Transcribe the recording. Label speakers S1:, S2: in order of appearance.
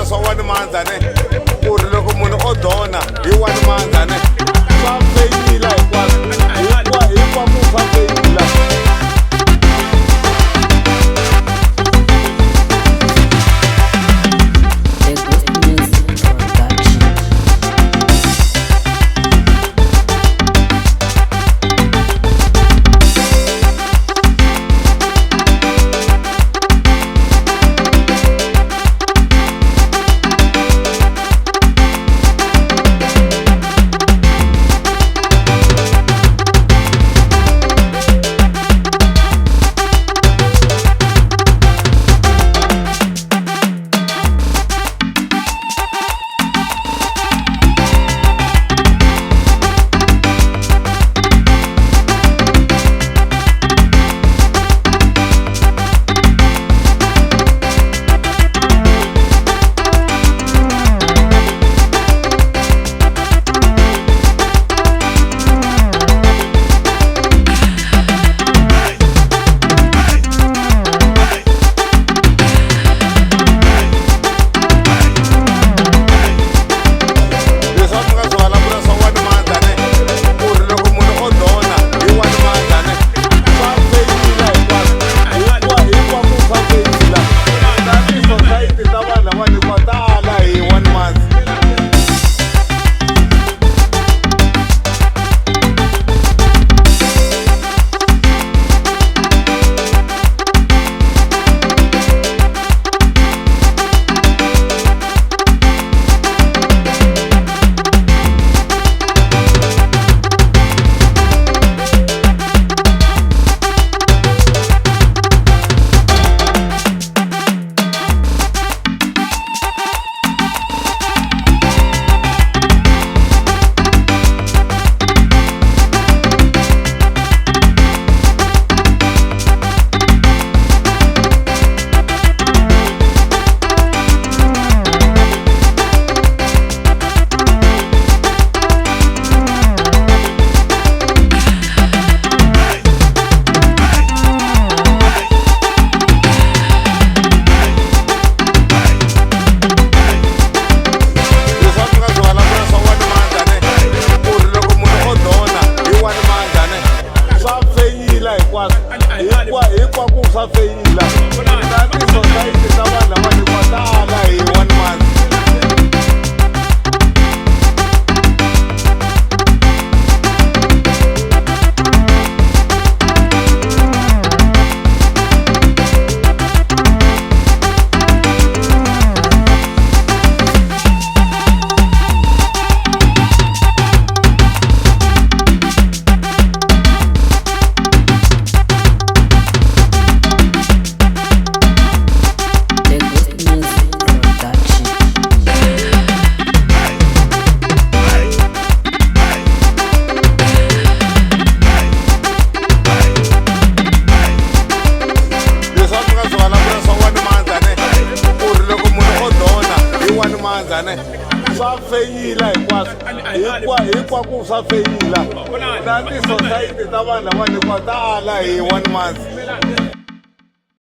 S1: swa one mandza ne ku ri loko munhu o dona hi one mandza ne swa feyila hinkwako swa feyila. Hinkwako swa feyila na ti-society ta vanhu lava ni va tala hi one month. Swa feyila hinkwako swa feyila na ti-society ta vanhu lava ni va tala hi one month.